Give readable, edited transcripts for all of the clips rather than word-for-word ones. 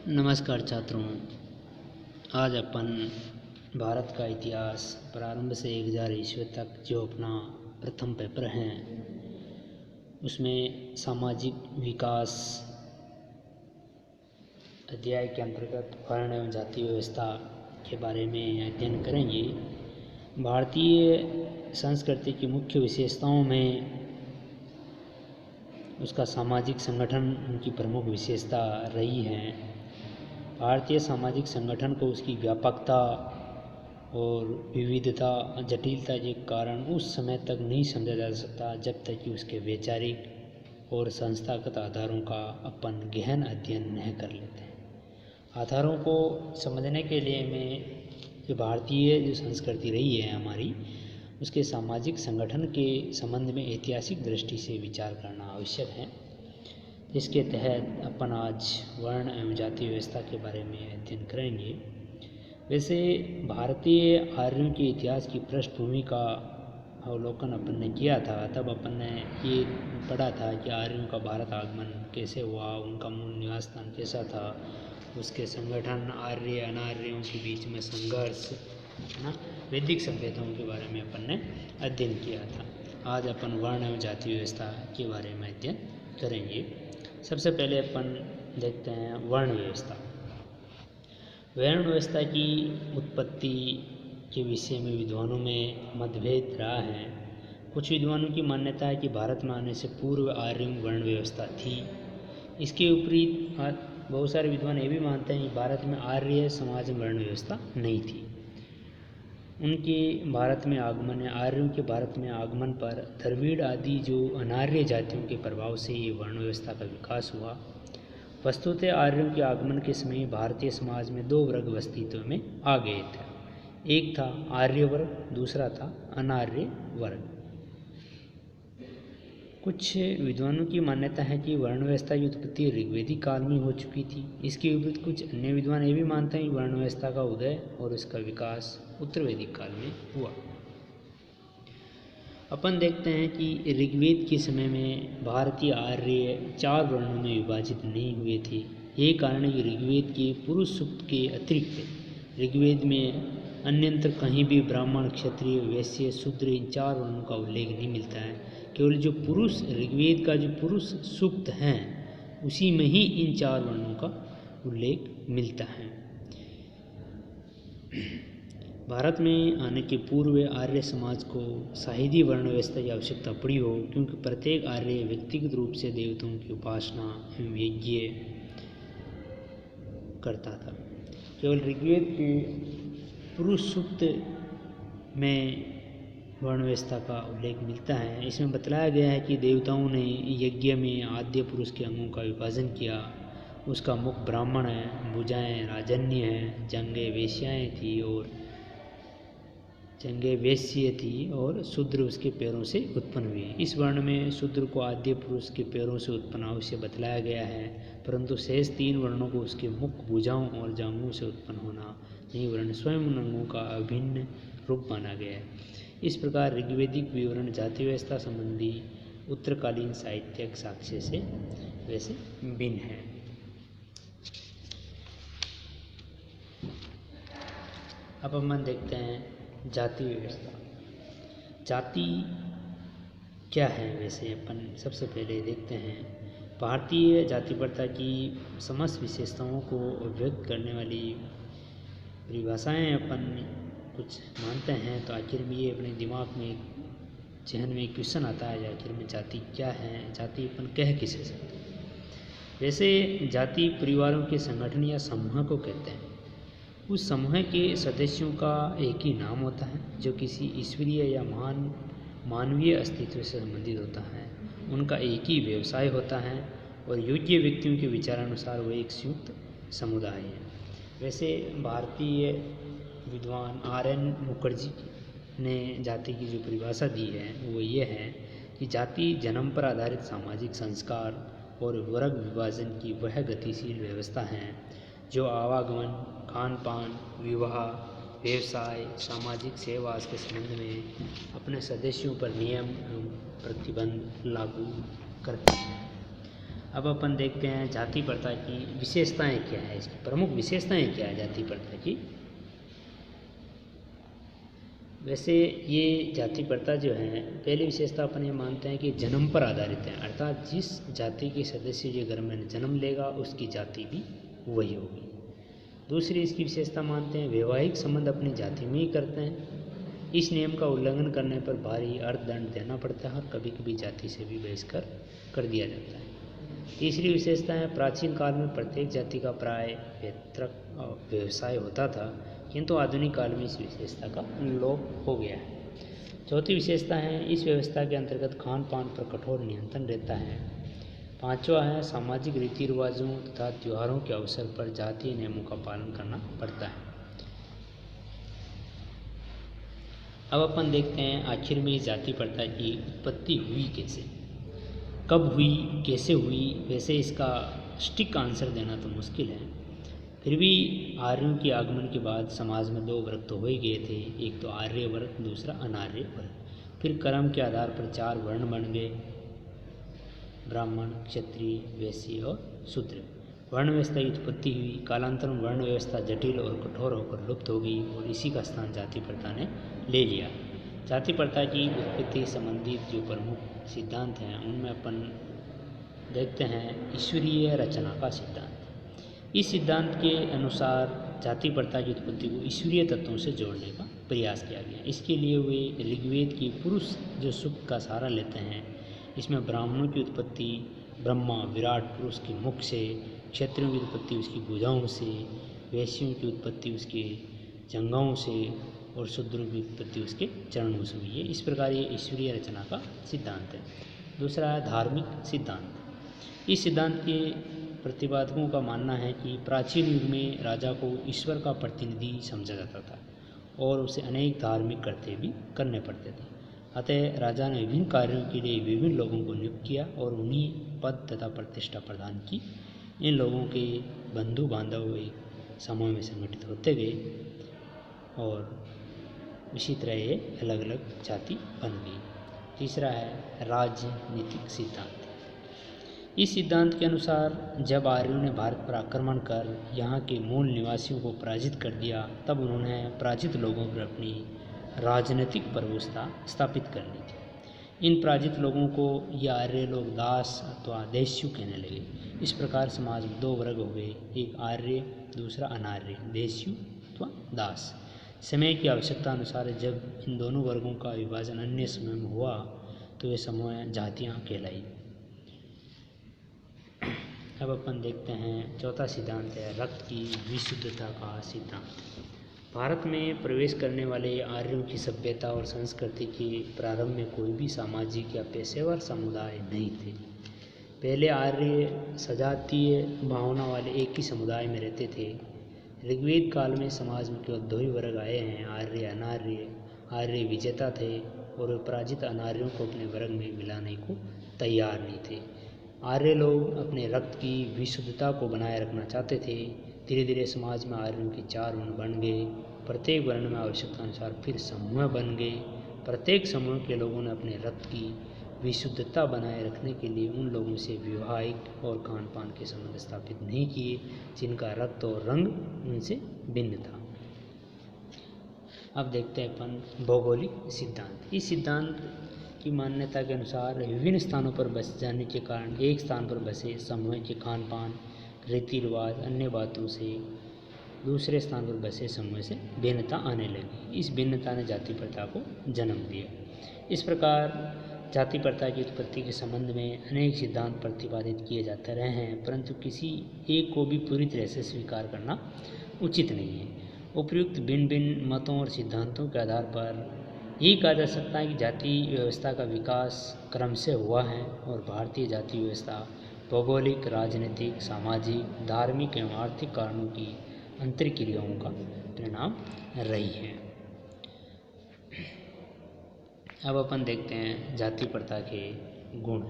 नमस्कार छात्रों। आज अपन भारत का इतिहास प्रारंभ से 1000 ईस्वी तक जो अपना प्रथम पेपर है उसमें सामाजिक विकास अध्याय के अंतर्गत वर्ण एवं जाति व्यवस्था के बारे में अध्ययन करेंगे। भारतीय संस्कृति की मुख्य विशेषताओं में उसका सामाजिक संगठन उनकी प्रमुख विशेषता रही है। भारतीय सामाजिक संगठन को उसकी व्यापकता और विविधता जटिलता के कारण उस समय तक नहीं समझा जा सकता जब तक कि उसके वैचारिक और संस्थागत आधारों का अपन गहन अध्ययन नहीं कर लेते हैं। आधारों को समझने के लिए में जो भारतीय जो संस्कृति रही है हमारी, उसके सामाजिक संगठन के संबंध में ऐतिहासिक दृष्टि से विचार करना आवश्यक है। इसके तहत अपन आज वर्ण एवं जाति व्यवस्था के बारे में अध्ययन करेंगे। वैसे भारतीय आर्यों के इतिहास की पृष्ठभूमि का अवलोकन अपन ने किया था, तब अपन ने ये पढ़ा था कि आर्यों का भारत आगमन कैसे हुआ, उनका मूल निवास स्थान कैसा था, उसके संगठन, आर्य अनार्यों के बीच में संघर्ष, है ना, वैदिक सभ्यताओं के बारे में अपन ने अध्ययन किया था। आज अपन वर्ण एवं जाति व्यवस्था के बारे में अध्ययन करेंगे। सबसे पहले अपन देखते हैं वर्ण व्यवस्था। वर्ण व्यवस्था की उत्पत्ति के विषय में विद्वानों में मतभेद रहा है। कुछ विद्वानों की मान्यता है कि भारत में आने से पूर्व आर्य वर्ण व्यवस्था थी। इसके विपरीत बहुत सारे विद्वान ये भी मानते हैं कि भारत में आर्य समाज में वर्ण व्यवस्था नहीं थी। उनके भारत में आगमन है, आर्यों के भारत में आगमन पर द्रविड़ आदि जो अनार्य जातियों के प्रभाव से ये वर्ण व्यवस्था का विकास हुआ। वस्तुतः आर्यों के आगमन के समय भारतीय समाज में दो वर्ग अस्तित्व में आ गए थे। एक था आर्य वर्ग, दूसरा था अनार्य वर्ग। कुछ विद्वानों की मान्यता है कि वर्ण व्यवस्था की उत्पत्ति ऋग्वेदिक काल में हो चुकी थी। इसके विपरीत कुछ अन्य विद्वान ये भी मानते हैं कि वर्ण व्यवस्था का उदय और इसका विकास उत्तर वैदिक काल में हुआ। अपन देखते हैं कि ऋग्वेद के समय में भारतीय आर्य 4 वर्णों में विभाजित नहीं हुए थे। यही कारण है कि ऋग्वेद के पुरुष सूक्त के अतिरिक्त ऋग्वेद में अन्यंत्र कहीं भी ब्राह्मण, क्षत्रिय, वैश्य, शूद्र इन 4 वर्णों का उल्लेख नहीं मिलता है। केवल जो पुरुष ऋग्वेद का जो पुरुष सूक्त हैं उसी में ही इन 4 वर्णों का उल्लेख मिलता है। भारत में आने के पूर्व आर्य समाज को शाहिदी वर्ण व्यवस्था की आवश्यकता पड़ी हो, क्योंकि प्रत्येक आर्य व्यक्तिगत रूप से देवताओं की उपासना एवं यज्ञ करता था। केवल ऋग्वेद के पुरुष सूक्त में वर्ण व्यवस्था का उल्लेख मिलता है। इसमें बतलाया गया है कि देवताओं ने यज्ञ में आद्य पुरुष के अंगों का विभाजन किया। उसका मुख ब्राह्मण है, भुजाएं राजन्य है, जंघें वैश्य थी और शूद्र उसके पैरों से उत्पन्न हुई। इस वर्ण में शूद्र को आद्य पुरुष के पैरों से उत्पन्न अवश्य बतलाया गया है, परंतु शेष 3 वर्णों को उसके मुख, भुजाओं और जांघों से उत्पन्न होना यही वर्ण स्वयं उन अंगों का अभिन्न रूप माना गया है। इस प्रकार ऋग्वेदिक विवरण जाति व्यवस्था संबंधी उत्तरकालीन साहित्यिक साक्ष्य से वैसे भिन्न है। अब हम देखते हैं जाति व्यवस्था। जाति क्या है? वैसे अपन सबसे पहले देखते हैं भारतीय जाति प्रथा की समस्त विशेषताओं को व्यक्त करने वाली परिभाषाएं अपन कुछ मानते हैं, तो आखिर में ये अपने दिमाग में जहन में क्वेश्चन आता है, आखिर में जाति क्या है, जाति अपन कह किसे सकते हैं। वैसे जाति परिवारों के संगठन या समूह को कहते हैं। उस समूह के सदस्यों का एक ही नाम होता है जो किसी ईश्वरीय या मानवीय अस्तित्व से संबंधित होता है। उनका एक ही व्यवसाय होता है और योग्य व्यक्तियों के विचारानुसार वो एक संयुक्त समुदाय है। वैसे भारतीय विद्वान R.N. मुखर्जी ने जाति की जो परिभाषा दी है वो ये है कि जाति जन्म पर आधारित सामाजिक संस्कार और वर्ग विभाजन की वह गतिशील व्यवस्था है जो आवागमन, खान पान, विवाह, व्यवसाय, सामाजिक सहवास के संबंध में अपने सदस्यों पर नियम एवं प्रतिबंध लागू करती है। अब अपन देखते हैं जाति प्रथा की विशेषताएं क्या है, इसकी प्रमुख विशेषताएं क्या है जाति प्रथा की। वैसे ये जाति प्रथा जो है, पहली विशेषता अपन ये मानते हैं कि जन्म पर आधारित है, अर्थात जिस जाति के सदस्य जो घर में जन्म लेगा उसकी जाति भी वही होगी। दूसरी इसकी विशेषता मानते हैं वैवाहिक संबंध अपनी जाति में ही करते हैं। इस नियम का उल्लंघन करने पर भारी अर्थदंड देना पड़ता है और कभी कभी जाति से भी बहिष्कार कर दिया जाता है। तीसरी विशेषता है प्राचीन काल में प्रत्येक जाति का प्राय पैतृक व्यवसाय होता था, किंतु आधुनिक काल में इस विशेषता का लोप हो गया है। चौथी विशेषता है इस व्यवस्था के अंतर्गत खान पान पर कठोर नियंत्रण रहता है। पांचवा है सामाजिक रीति रिवाजों तथा त्योहारों के अवसर पर जातीय नियमों का पालन करना पड़ता है। अब अपन देखते हैं आखिर में इस जाति प्रथा की उत्पत्ति हुई कैसे, कब हुई, कैसे हुई। वैसे इसका स्टिक आंसर देना तो मुश्किल है, फिर भी आर्यों के आगमन के बाद समाज में दो वर्ग तो हो ही गए थे, एक तो आर्य वर्ग, दूसरा अनार्य वर्ग। फिर कर्म के आधार पर 4 वर्ण बन गए, ब्राह्मण, क्षत्रिय, वैश्य और शूद्र। वर्ण व्यवस्था की उत्पत्ति हुई, कालांतर में वर्ण व्यवस्था जटिल और कठोर होकर लुप्त हो गई और इसी का स्थान जाति प्रथा ने ले लिया। जाति प्रथा की उत्पत्ति संबंधित जो प्रमुख सिद्धांत हैं उनमें अपन देखते हैं ईश्वरीय रचना का सिद्धांत। इस सिद्धांत के अनुसार जाति प्रथा की उत्पत्ति को ईश्वरीय तत्वों से जोड़ने का प्रयास किया गया। इसके लिए वे ऋग्वेद की पुरुष जो सूक्त का सहारा लेते हैं। इसमें ब्राह्मणों की उत्पत्ति ब्रह्मा विराट पुरुष के मुख से, क्षत्रियों की उत्पत्ति उसकी भुजाओं से, वैश्यों की उत्पत्ति उसके जंघाओं से और शूद्रों की उत्पत्ति उसके चरणों से हुई है। इस प्रकार ये ईश्वरीय रचना का सिद्धांत है। दूसरा है धार्मिक सिद्धांत। इस सिद्धांत के प्रतिपादकों का मानना है कि प्राचीन युग में राजा को ईश्वर का प्रतिनिधि समझा जाता था और उसे अनेक धार्मिक कर्तव्य भी करने पड़ते थे। अतः राजा ने विभिन्न कार्यों के लिए विभिन्न लोगों को नियुक्त किया और उन्हीं पद तथा प्रतिष्ठा प्रदान की। इन लोगों के बंधु बांधव एक समूह में संगठित होते गए और इसी तरह ये अलग अलग जाति बन गई। तीसरा है राजनीतिक सिद्धांत। इस सिद्धांत के अनुसार जब आर्यों ने भारत पर आक्रमण कर यहाँ के मूल निवासियों को पराजित कर दिया, तब उन्होंने पराजित लोगों पर अपनी राजनीतिक प्रभुता स्थापित कर ली थी। इन पराजित लोगों को ये आर्य लोग दास अथवा देश्यु कहने लगे। इस प्रकार समाज में 2 वर्ग हो गए, एक आर्य दूसरा अनार्य, देश्यु अथवा दास। समय की आवश्यकता अनुसार जब इन दोनों वर्गों का विभाजन अन्य समय में हुआ तो ये समूह जातियाँ कहलाई। अब अपन देखते हैं चौथा सिद्धांत है रक्त की विशुद्धता का सिद्धांत। भारत में प्रवेश करने वाले आर्यों की सभ्यता और संस्कृति के प्रारंभ में कोई भी सामाजिक या पेशेवर समुदाय नहीं थे। पहले आर्य सजातीय भावना वाले एक ही समुदाय में रहते थे। ऋग्वेद काल में समाज में केवल 2 ही वर्ग आए हैं, आर्य अनार्य। आर्य विजेता थे और वे पराजित अनार्यों को अपने वर्ग में मिलाने को तैयार नहीं थे। आर्य लोग अपने रक्त की विशुद्धता को बनाए रखना चाहते थे। धीरे धीरे समाज में आर्यों के 4 वर्ण बन गए। प्रत्येक वर्ण में आवश्यकता अनुसार फिर समूह बन गए। प्रत्येक समूह के लोगों ने अपने रक्त की विशुद्धता बनाए रखने के लिए उन लोगों से वैवाहिक और खान पान के संबंध स्थापित नहीं किए जिनका रक्त और रंग उनसे भिन्न था। अब देखते हैं अपन भौगोलिक सिद्धांत। इस सिद्धांत की मान्यता के अनुसार विभिन्न स्थानों पर बस जाने के कारण एक स्थान पर बसे समूह के खान पान, रीति रिवाज, अन्य बातों से दूसरे स्थान पर बसे समूह से भिन्नता आने लगी। इस भिन्नता ने जाति प्रथा को जन्म दिया। इस प्रकार जाति प्रथा की उत्पत्ति के संबंध में अनेक सिद्धांत प्रतिपादित किए जाते रहे हैं, परंतु किसी एक को भी पूरी तरह से स्वीकार करना उचित नहीं है। उपयुक्त भिन्न भिन्न मतों और सिद्धांतों के आधार पर यही कहा जा सकता है कि जाति व्यवस्था का विकास क्रम से हुआ है और भारतीय जाति व्यवस्था भौगोलिक, राजनीतिक, सामाजिक, धार्मिक एवं आर्थिक कारणों की अंतर्क्रियाओं का परिणाम रही है। अब अपन देखते हैं जाति प्रथा के गुण।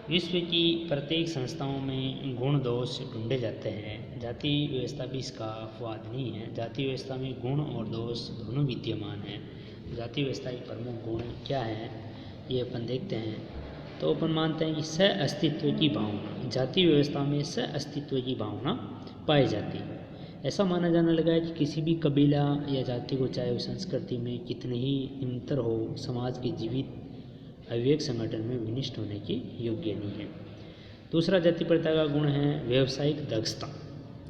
विश्व की प्रत्येक संस्थाओं में गुण दोष ढूंढे जाते हैं। जाति व्यवस्था भी इसका अपवाद नहीं है। जाति व्यवस्था में गुण और दोष दोनों विद्यमान हैं। जाति व्यवस्था के प्रमुख गुण क्या हैं ये अपन देखते हैं। तो अपन मानते हैं कि सह अस्तित्व की भावना, जाति व्यवस्था में सह अस्तित्व की भावना पाई जाती है। ऐसा माना जाने लगा है कि किसी भी कबीला या जाति को, चाहे वो संस्कृति में कितने ही निम्नतर हो, समाज के जीवित अविवेक संगठन में विनिष्ट होने के योग्य नहीं है। दूसरा जाति प्रथा का गुण है व्यावसायिक दक्षता।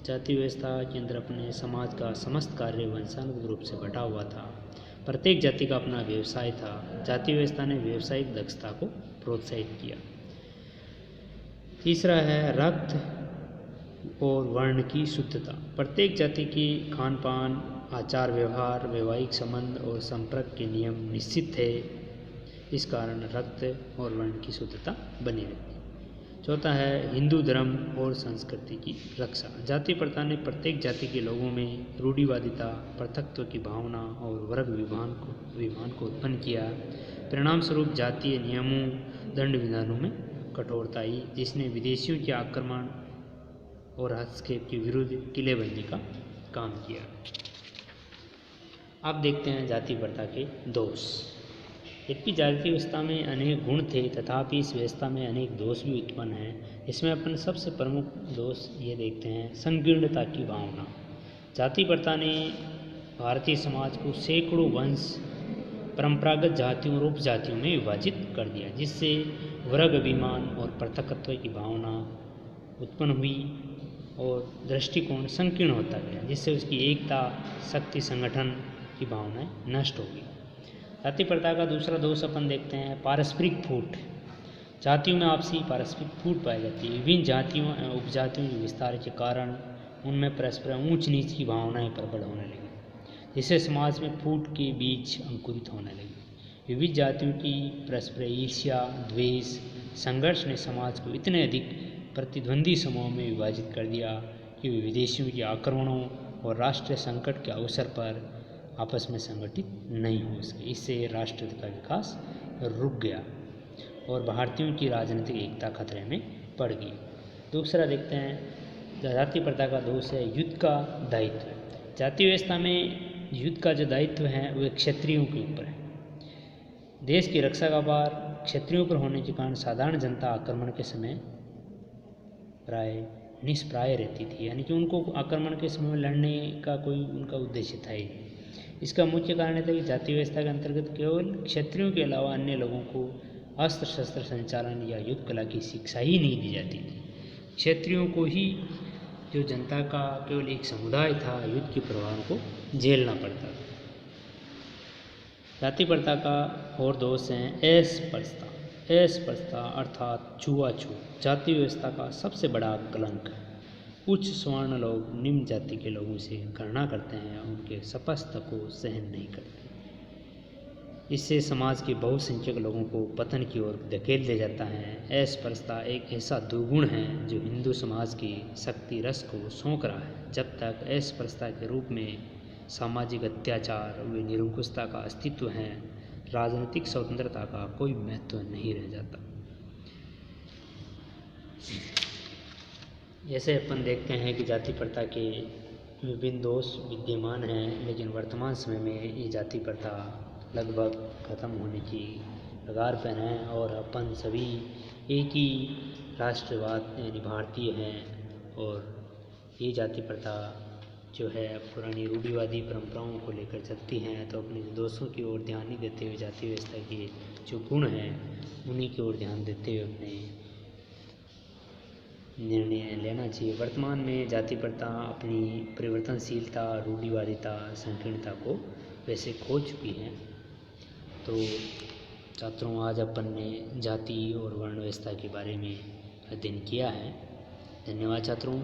जाति व्यवस्था के अंदर अपने समाज का समस्त कार्य वंशानुगत रूप से बटा हुआ था। प्रत्येक जाति का अपना व्यवसाय था। जाति व्यवस्था ने व्यावसायिक दक्षता को प्रोत्साहित किया। तीसरा है रक्त और वर्ण की शुद्धता। प्रत्येक जाति की खान पान, आचार व्यवहार, वैवाहिक संबंध और संपर्क के नियम निश्चित थे। इस कारण रक्त और वर्ण की शुद्धता बनी रहती। चौथा है हिंदू धर्म और संस्कृति की रक्षा। जाति प्रथा ने प्रत्येक जाति के लोगों में रूढ़िवादिता, पृथकत्व की भावना और वर्ग विभाजन को उत्पन्न किया। परिणाम स्वरूप जातीय नियमों, दंड विधानों में कठोरता आई, जिसने विदेशियों के आक्रमण और हस्तक्षेप के विरुद्ध किलेबंदी का काम किया। अब देखते हैं जाति प्रथा के दोष। यद्यपि जाति व्यवस्था में अनेक गुण थे, तथापि इस व्यवस्था में अनेक दोष भी उत्पन्न हैं। इसमें अपन सबसे प्रमुख दोष ये देखते हैं संकीर्णता की भावना। जाति प्रथा ने भारतीय समाज को सैकड़ों वंश, परंपरागत जातियों और उपजातियों में विभाजित कर दिया, जिससे वर्ग अभिमान और पृथकत्व की भावना उत्पन्न हुई और दृष्टिकोण संकीर्ण होता गया, जिससे उसकी एकता, शक्ति, संगठन की भावनाएं नष्ट हो गई। जाति प्रथा का दूसरा दोष अपन देखते हैं पारस्परिक फूट। जातियों में आपसी पारस्परिक फूट पाई जाती है। विभिन्न जातियों एवं उपजातियों के विस्तार के कारण उनमें परस्पर ऊंच नीच की भावनाएं प्रबल होने लगी, जिससे समाज में फूट के बीज अंकुरित होने लगे। विविध जातियों की परस्पर ईर्ष्या, द्वेष, संघर्ष ने समाज को इतने अधिक प्रतिद्वंदी समूहों में विभाजित कर दिया कि वे विदेशियों के आक्रमणों और राष्ट्रीय संकट के अवसर पर आपस में संगठित नहीं हो सके। इससे राष्ट्र का विकास रुक गया और भारतीयों की राजनीतिक एकता खतरे में पड़ गई। दूसरा देखते हैं जाति प्रथा का दोष है युद्ध का दायित्व। जाति व्यवस्था में युद्ध का जो दायित्व है वह क्षत्रियों के ऊपर है। देश की रक्षा का भार क्षत्रियों पर होने के कारण साधारण जनता आक्रमण के समय प्राय निष्प्राय रहती थी, यानी कि उनको आक्रमण के समय में लड़ने का कोई उनका उद्देश्य था ही। इसका मुख्य कारण था कि जाति व्यवस्था के अंतर्गत केवल क्षत्रियों के अलावा अन्य लोगों को अस्त्र शस्त्र संचालन या युद्ध कला की शिक्षा ही नहीं दी जाती थी। क्षत्रियों को ही, जो जनता का केवल एक समुदाय था, युद्ध के प्रभाव को झेलना पड़ता था। जाति प्रथा का और दोष है अस्पृश्यता अर्थात छुआछूत। जाति व्यवस्था का सबसे बड़ा कलंक है। उच्च स्वर्ण लोग निम्न जाति के लोगों से घृणा करते हैं, उनके स्पष्ट को सहन नहीं करते। इससे समाज के बहुसंख्यक लोगों को पतन की ओर धकेल दिया जाता है। अस्पृश्यता एक ऐसा दुर्गुण है जो हिंदू समाज की शक्ति रस को सोख रहा है। जब तक अस्पृश्यता के रूप में सामाजिक अत्याचार व निरंकुशता का अस्तित्व है, राजनीतिक स्वतंत्रता का कोई महत्व नहीं रह जाता। जैसे अपन देखते हैं कि जाति प्रथा के विभिन्न दोष विद्यमान हैं, लेकिन वर्तमान समय में ये जाति प्रथा लगभग खत्म होने की कगार पर हैं और अपन सभी एक ही राष्ट्रवाद यानी भारतीय हैं। और ये जाति प्रथा जो है पुरानी रूढ़िवादी परंपराओं को लेकर चलती हैं, तो अपने दोस्तों की ओर ध्यान नहीं देते हुए जाति व्यवस्था के जो गुण हैं उन्हीं की ओर ध्यान देते हुए अपने निर्णय लेना चाहिए। वर्तमान में जाति प्रथा अपनी परिवर्तनशीलता, रूढ़िवादिता, संकीर्णता को वैसे खो चुकी है। तो छात्रों, आज अपन ने जाति और वर्ण व्यवस्था के बारे में अध्ययन किया है। धन्यवाद छात्रों।